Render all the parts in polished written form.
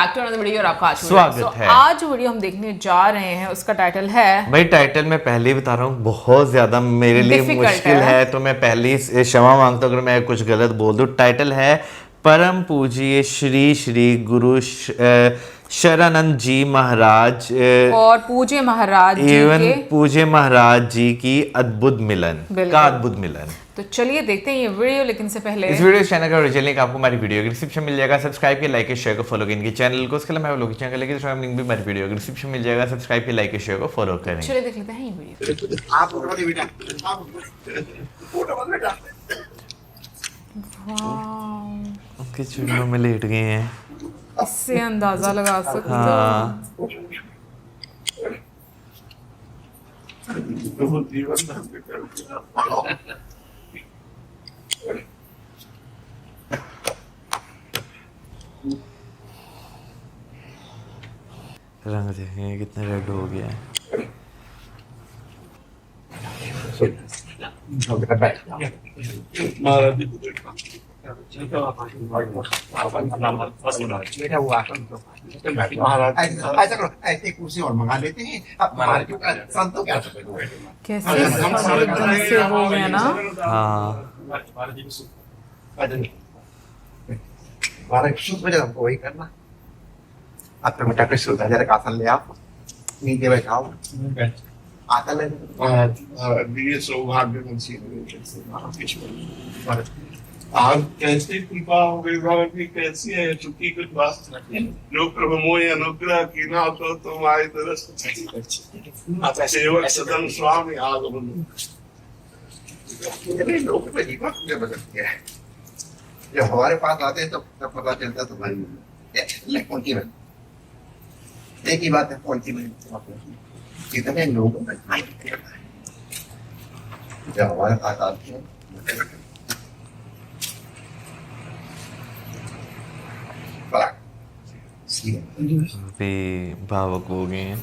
Back to another video और आपका स्वागत है। आज जो वीडियो हम देखने जा रहे हैं उसका टाइटल है, भाई टाइटल मैं पहले ही बता रहा हूँ बहुत ज्यादा मेरे लिए Difficult मुश्किल है, तो मैं पहले ही क्षमा मांगता हूँ अगर मैं कुछ गलत बोल दूँ। टाइटल है परम पूज्य श्री श्री गुरु शरणानंद जी महाराज और पूज्य महाराज जी के पूज्य महाराज जी की अद्भुत मिलन का अद्भुत मिलन। तो चलिए देखते हैं ये वीडियो, लेकिन इससे पहले इस वीडियो चैनल का ओरिजिनल लिंक आपको हमारी वीडियो के डिस्क्रिप्शन मिल जाएगा। सब्सक्राइब के लाइक के शेयर को फॉलो करें इनके चैनल को, उसके अलावा लोग चैनल के लिंक भी हमारी वीडियो के डिस्क्रिप्शन मिल जाएगा। सब्सक्राइब के लाइक के शेयर को फॉलो करें। चलिए देख लेते हैं ये वीडियो। आप वाह, उनके चुन्नों में लेट गए हैं, इससे अंदाजा लगा सकते हो। हाँ। रंग देखें कितना रेड हो गया है। ऐसे कुर्सी और मंगा लेते हैं। संतों क्या कैसे एकदम से हो गया ना। हाँ शुभ बजे हमको वही करना। अब तो बेटा कृष्ण जरा आसन ले आप, नीचे बैठाओ, आता ले। ये सौभाग्य आप कैसे कृपा हो गई भगवान की, कैसी है चुकी कुछ बात जो प्रभु मोय अनुग्रह की ना तो तुम्हारी तरस सेवक सदन स्वामी आगमन। लोग में जीवन में बदलते हैं, जब हमारे पास आते हैं तो पता चलता है तुम्हारी कौन की में एक ही बात है। कौन सी में कितने लोग जब हमारे पास आते हैं भावुक हो गए हैं।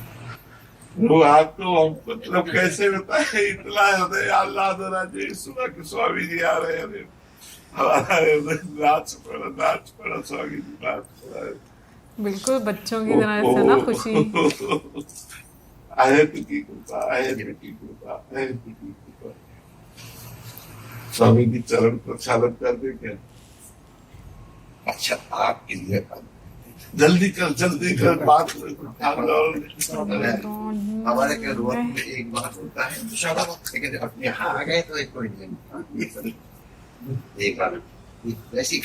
वो आपको मतलब कैसे बताए, इतना हृदय अल्लाह द्वारा जी सुबह के स्वामी जी आ रहे हैं, हमारा नाच पड़ा स्वामी जी नाच पड़ा। बिल्कुल बच्चों की तरह से ना खुशी। आहे की कृपा, आहे की कृपा, आहे की कृपा। स्वामी की चरण प्रक्षालन कर दे क्या? अच्छा आपके लिए जल्दी कर बात। हमारे के रोज में एक बार होता है, लेकिन अपने यहाँ आ गए तो एक कोई नहीं। एक बार वैसी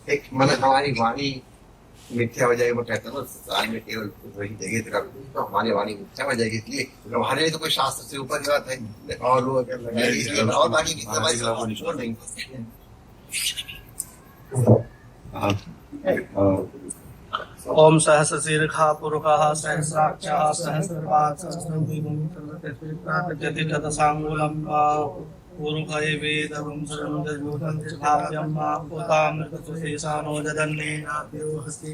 एक मन हमारी वाणी मिथ्या हो जाएगी। वो कहता है संसार में केवल वही जगह तेरा, तो हमारी वाणी मिथ्या हो जाएगी, इसलिए हमारे लिए तो कोई शास्त्र से ऊपर की बात है। और वो और बाकी की वो नहीं। ओम सहस्रशीर्षा पुरुषः सहस्राक्षः सहस्रपाद सहस्रद्विगुणितयति तदसाङ्गुलं पुरुषये वेदं सर्वं जगतं स्थाप्यं मापुतामृतशेषानो जदन्नेनाद्यो हस्ति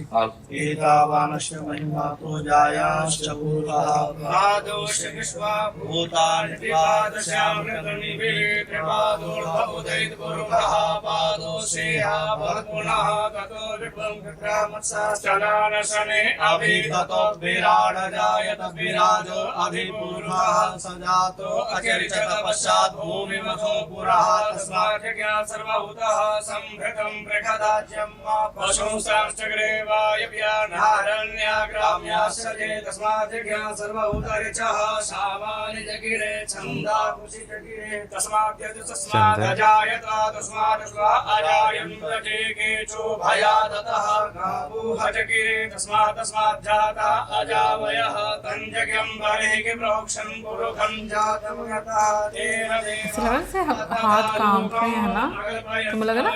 एतावानस्य महिमातो जायाश्च पुरुषः पादोश्च विश्वा भूतानि त्रिपादशामृतनिवेत्रपादोर्भवोदयित पुरुषः पादोषेहा भवत्पुनः ततो विप्लं कृत्रामत्सश्चनानशने अभिगतो विराड जायत विराजो अधिपुरुषः सजातो अचरिचत पश्चात् भूमिम पुरः तस्मात् ज्ञान सर्वभूतः संभृतं बृहदाज्यं पशुंश्चक्रे वायव्यानारण्याग्राम्याश्चर्ये तस्मात् ज्ञान सर्वभूतरिचः सामान्य जगिरे छन्दा कुशि जगिरे तस्मात् तस्मात् अजायत तस्मात् अजायं प्रजेके चोभयादतः गावोह जगिरे तस्मात् जाता अजावयः तञ्जज्ञं बर्हिः प्रोक्षं पुरुषं जातं यथा तेन से हाथ कांप रहे हैं ना, तो लगा ना।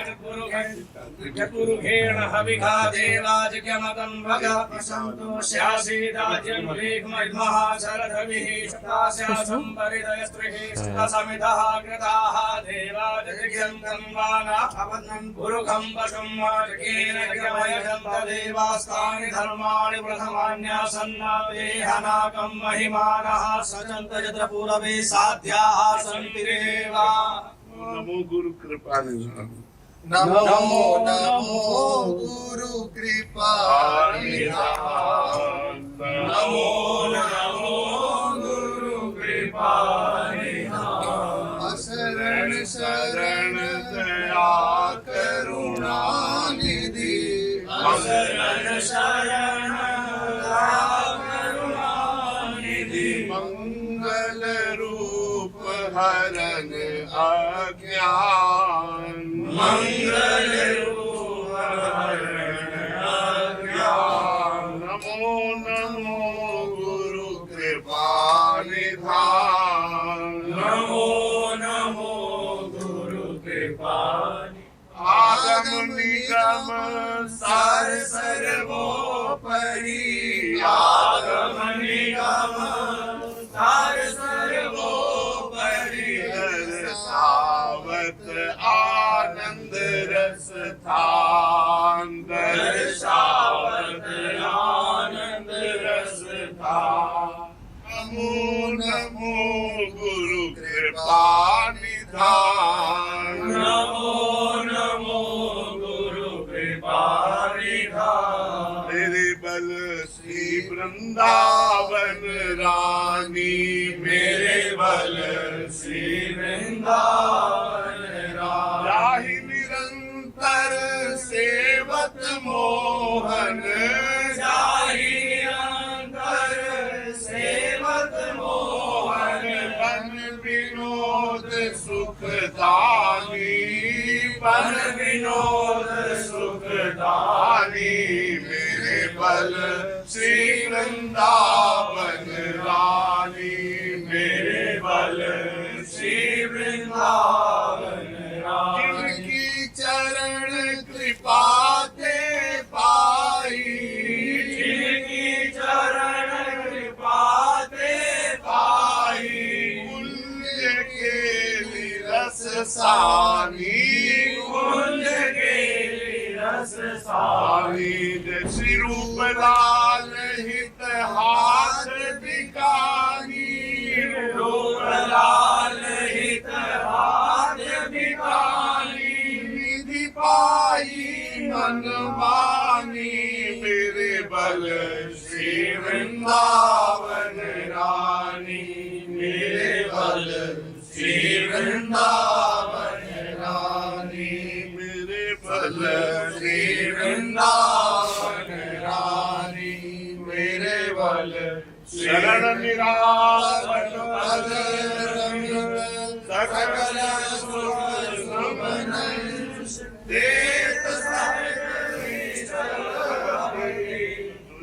महिमानः सचन्त यत्र पूरवे साध्याः सन्ति रेवा नमो गुरु कृपा निधान नमो नमो गुरु कृपा निधान नमो नमो गुरु कृपा शरण शरण दया करुणा निधि शरण शरण करुणा निधि मंगल रूप हरण अज्ञान मंगल रूप हरण अज्ञान नमो नमो गुरु कृपा निधान नमो नमो गुरु कृपा आगम निगम सार सर्वोपरि आगम निगम सार सर्वोपरि दर्शावत आनंद रस थान दर्शावत आनंद रस था नमो नमो गुरु कृपा निधान नमो नमो गुरु कृपा निधान मेरे बल श्री वृंदावन रानी मेरे बल श्री वृंदावन राम राही निरंतर सेवत मोहन जाहि अंतर सेवत मोहन बन विनोद सुखदानी बन विनोद सुखदानी मेरे बल श्री वृंदावन रानी मेरे बल श्री वृंदावन राम जिनकी चरण कृपा ते पाई जिनकी चरण कृपा ते पाई पुण्य के रस सानी कुंज के रस सारी श्री रूप लाल हित हाथ दिखानी रूप लाल हित हाथ भिखारी निधि पाई मन मानी मेरे बल श्री वृंदावन रानी मेरे बल श्री वृंदावन रानी मेरे बल श्री वृंदावन रानी मेरे बल शरण निरासन सकल सुख सुमन देत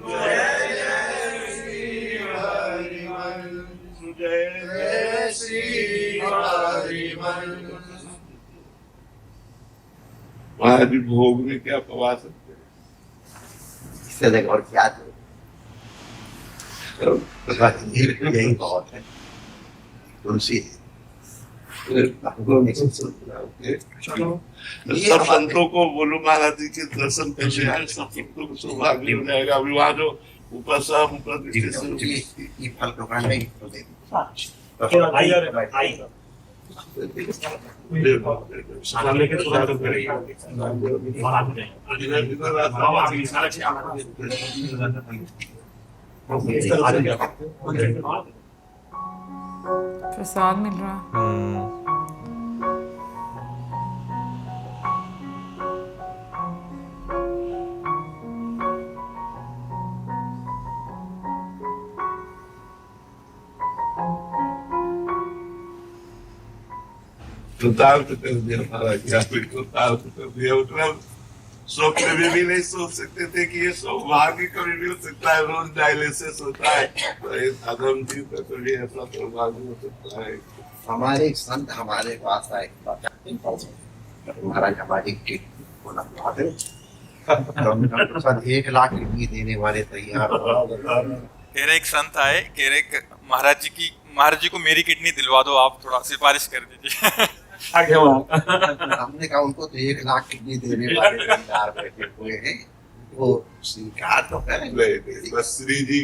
जय जय श्री हरिमन जय श्री हरिमन महाराज जी भोग में क्या पवा सकते हैं इससे अधिक और क्या दे? तो यही बहुत है तुलसी सब संतों को बोलो महाराज जी के दर्शन करने आए सब संतों को सौभाग्य हो जाएगा अभी वहाँ जो ऊपर सब ऊपर ये फल प्रकार नहीं तो दे सामने के थोड़ा तो करेंगे और आगे प्रसाद मिल रहा है। कृतार्थ कर दिया महाराज जी आपने कृतार्थ कर दिया मतलब स्वप्न में भी नहीं सोच सकते थे कि ये सौभाग्य कभी मिल सकता है रोज डायलिसिस होता है तो अधम जी का कभी ऐसा सौभाग्य हो सकता है हमारे एक संत हमारे पास आए महाराज हमारी किडनी होना चाहते तो उनके साथ 1 लाख किडनी देने वाले तैयार कह रहे एक संत आए कह रहे महाराज जी को मेरी किडनी दिलवा दो आप थोड़ा सिफारिश कर दीजिए हमने कहा उनको तो 1 लाख किडनी देने वाले तैयार बैठे हुए हैं वो स्वीकार तो करें बस श्री जी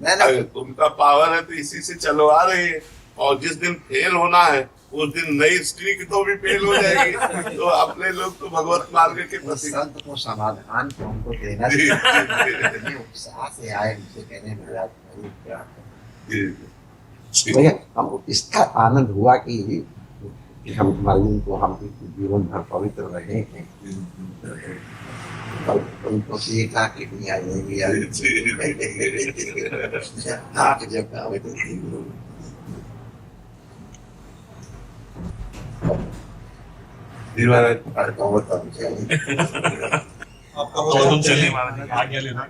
नहीं उनका पावर है तो इसी से चलवा रहे हैं और जिस दिन फेल होना है उस दिन नई स्त्री तो भी फेल हो जाएगी। तो अपने लोग तो भगवत मार्ग के उस प्रति संत को समाधान को हमको देना जी, चाहिए। इतने उत्साह से आए उनसे कहने महाराज मेरी प्रार्थना। जी, भैया हमको इसका आनंद हुआ कि हम मरीज को हम जीवन भर पवित्र रहे हैं। उनको देखा कि नहीं आएंगे नाक जब आवे तो महाराज हर कौवत चाहिए। तो चलिए महाराज जी आज्ञा लेना।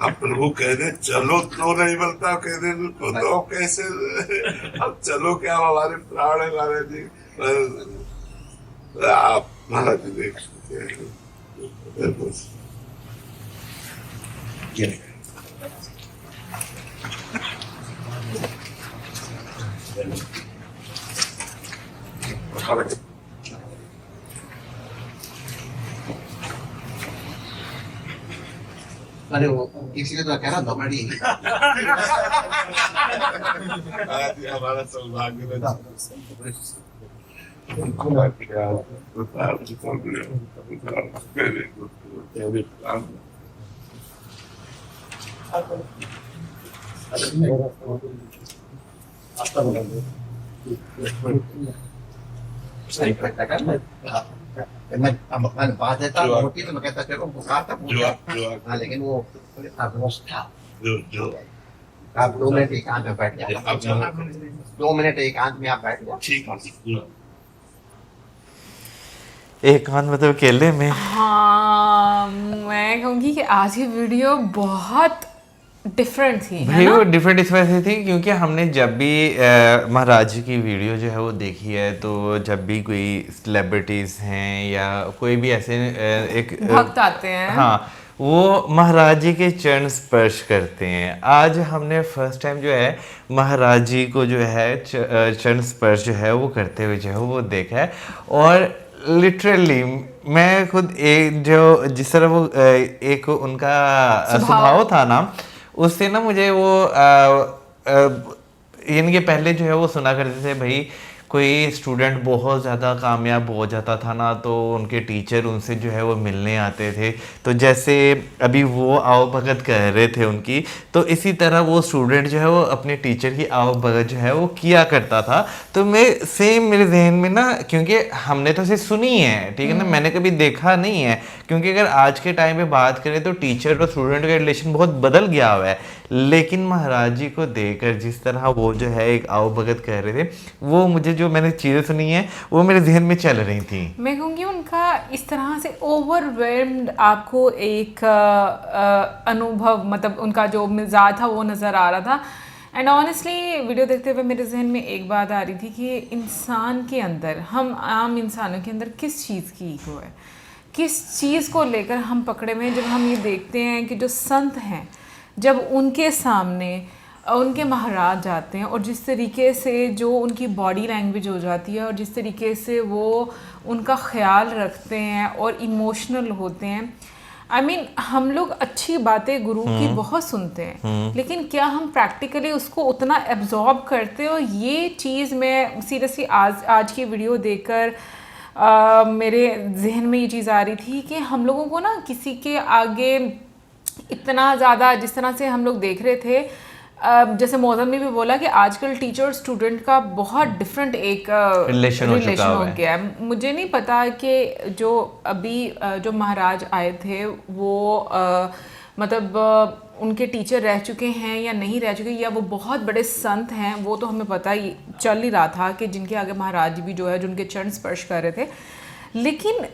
अब प्रभु कह दे चलो तो नहीं बोलता, कह दे तो कैसे। अब चलो क्या हमारे प्राण है महाराज जी। आप महाराज जी देख सकते हैं। अरे वो किसी तो कह रहा दमड़ी आज हमारा सौभाग्य सही करता कर मैं बात देता मोटी तो मैं कहता चलो बुखार था हाँ लेकिन वो अवरोध था आप 2 मिनट एकांत में बैठ जाओ 2 मिनट एकांत में आप बैठ जाओ ठीक है। एकांत मतलब अकेले में। हाँ, मैं कहूँगी कि आज की वीडियो बहुत डिफरेंट थी, है भाई ना? वो डिफरेंट इस वजह से थी क्योंकि हमने जब भी महाराज जी की वीडियो जो है वो देखी है, तो जब भी कोई सेलिब्रिटीज हैं या कोई भी ऐसे एक भक्त आते हैं, हाँ, वो महाराज जी के चरण स्पर्श करते हैं। आज हमने फर्स्ट टाइम जो है महाराज जी को जो है चरण स्पर्श जो है वो करते हुए जो है वो देखा है। और लिटरली मैं खुद एक जो जिस तरह वो एक उनका स्वभाव था ना, उससे ना मुझे वो इनके पहले जो है वो सुना करते थे भाई कोई स्टूडेंट बहुत ज़्यादा कामयाब हो जाता था ना, तो उनके टीचर उनसे जो है वो मिलने आते थे। तो जैसे अभी वो आओ भगत कह रहे थे उनकी, तो इसी तरह वो स्टूडेंट जो है वो अपने टीचर की आओ भगत जो है वो किया करता था। तो मैं सेम मेरे जहन में ना, क्योंकि हमने तो इसे सुनी है, ठीक है ना, मैंने कभी देखा नहीं है। क्योंकि अगर आज के टाइम पे बात करें तो टीचर और स्टूडेंट का रिलेशन बहुत बदल गया हुआ है, लेकिन महाराज जी को देखकर जिस तरह वो जो है एक आओ भगत कह रहे थे, वो मुझे जो मैंने चीज़ें सुनी है वो मेरे जहन में चल रही थी। मैं कहूँगी उनका इस तरह से ओवरवेल्म्ड आपको एक अनुभव, मतलब उनका जो मिजाज था वो नज़र आ रहा था। एंड ऑनेस्टली वीडियो देखते हुए मेरे जहन में एक बात आ रही थी कि इंसान के अंदर, हम आम इंसानों के अंदर किस चीज़ की ईगो है, किस चीज़ को लेकर हम पकड़े हुए हैं। जब हम ये देखते हैं कि जो संत हैं, जब उनके सामने उनके महाराज जाते हैं और जिस तरीके से जो उनकी बॉडी लैंग्वेज हो जाती है और जिस तरीके से वो उनका ख्याल रखते हैं और इमोशनल होते हैं, आई मीन हम लोग अच्छी बातें गुरु की बहुत सुनते हैं, लेकिन क्या हम प्रैक्टिकली उसको उतना एब्जॉर्ब करते हो? ये चीज़ मैं सीरियसली आज की वीडियो देखकर मेरे जहन में ये चीज़ आ रही थी कि हम लोगों को ना किसी के आगे इतना ज़्यादा, जिस तरह से हम लोग देख रहे थे, जैसे मौजम ने भी बोला कि आजकल टीचर स्टूडेंट का बहुत डिफरेंट एक रिलेशन हो गया है। मुझे नहीं पता कि जो अभी जो महाराज आए थे वो मतलब उनके टीचर रह चुके हैं या नहीं रह चुके, या वो बहुत बड़े संत हैं, वो तो हमें पता ही चल ही रहा था कि जिनके आगे महाराज भी जो है जिनके चरण स्पर्श कर रहे थे। लेकिन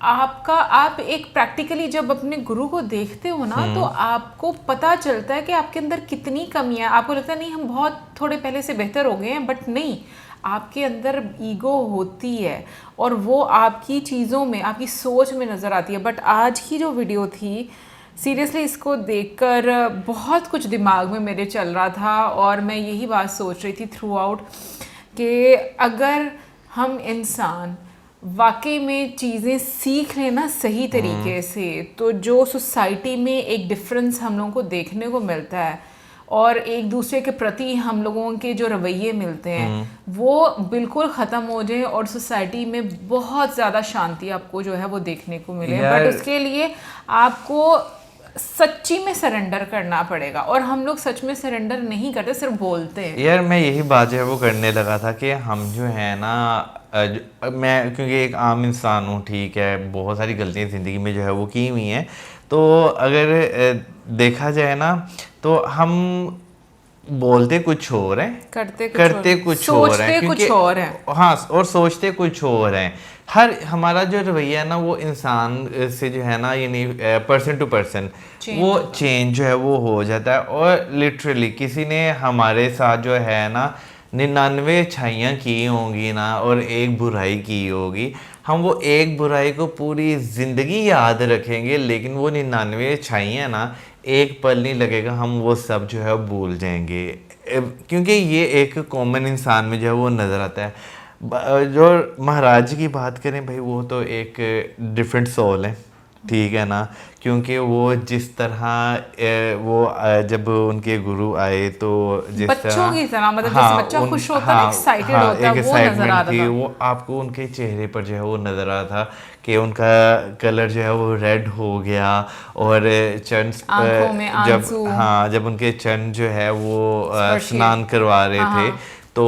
आप एक प्रैक्टिकली जब अपने गुरु को देखते हो ना, तो आपको पता चलता है कि आपके अंदर कितनी कमियां। आपको लगता है नहीं हम बहुत थोड़े पहले से बेहतर हो गए हैं, बट नहीं, आपके अंदर ईगो होती है और वो आपकी चीज़ों में, आपकी सोच में नज़र आती है। बट आज की जो वीडियो थी, सीरियसली इसको देखकर बहुत कुछ दिमाग में मेरे चल रहा था और मैं यही बात सोच रही थी थ्रू आउट कि अगर हम इंसान वाकई में चीज़ें सीख लें ना सही तरीके से, तो जो सोसाइटी में एक डिफरेंस हम लोगों को देखने को मिलता है और एक दूसरे के प्रति हम लोगों के जो रवैये मिलते हैं वो बिल्कुल ख़त्म हो जाए और सोसाइटी में बहुत ज़्यादा शांति आपको जो है वो देखने को मिले। बट उसके लिए आपको सच्ची में सरेंडर करना पड़ेगा और हम लोग सच में सरेंडर नहीं करते, सिर्फ बोलते हैं। यार मैं यही बात जो है वो करने लगा था कि हम जो है ना मैं क्योंकि एक आम इंसान हूँ, ठीक है, बहुत सारी गलतियाँ ज़िंदगी में जो है वो की हुई हैं, तो अगर देखा जाए ना तो हम बोलते कुछ और हैं, करते कुछ और हैं, सोचते कुछ और हैं। हाँ, और सोचते कुछ और हैं। हर हमारा जो रवैया है ना वो इंसान से जो है ना यानी पर्सन टू पर्सन वो चेंज जो है वो हो जाता है। और लिटरली किसी ने हमारे साथ जो है ना 99 अच्छाइयाँ की होंगी ना और एक बुराई की होगी, हम वो एक बुराई को पूरी ज़िंदगी याद रखेंगे, लेकिन वो 99 अच्छाइयाँ ना एक पल नहीं लगेगा हम वो सब जो है भूल जाएंगे, क्योंकि ये एक कॉमन इंसान में जो है वो नज़र आता है। जो महाराज जी की बात करें भाई, वो तो एक डिफरेंट सोल है, ठीक है ना, क्योंकि वो जिस तरह वो जब उनके गुरु आए तो जिस बच्चों की तरह मतलब हाँ, जैसे बच्चा खुश होता है, एक्साइटेड होता है, वो नजर आ रहा था। वो आपको उनके चेहरे पर जो है वो नजर आ रहा था कि उनका कलर जो है वो रेड हो गया और चरण आंखों में आंसू। जब उनके चरण जो है वो स्नान करवा रहे थे तो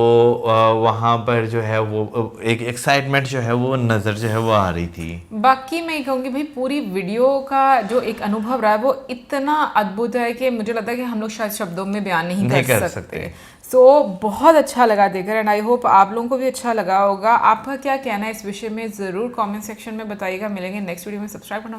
वहाँ पर जो है वो एक एक्साइटमेंट जो है वो नज़र जो है वो आ रही थी। बाकी मैं कहूँगी भाई पूरी वीडियो का जो एक अनुभव रहा है वो इतना अद्भुत है कि मुझे लगता है कि हम लोग शायद शब्दों में बयान नहीं कर सकते। सो बहुत अच्छा लगा देखकर एंड आई होप आप लोगों को भी अच्छा लगा होगा। आपका क्या कहना है इस विषय में ज़रूर कमेंट सेक्शन में बताइएगा। मिलेंगे नेक्स्ट वीडियो में। सब्सक्राइब करना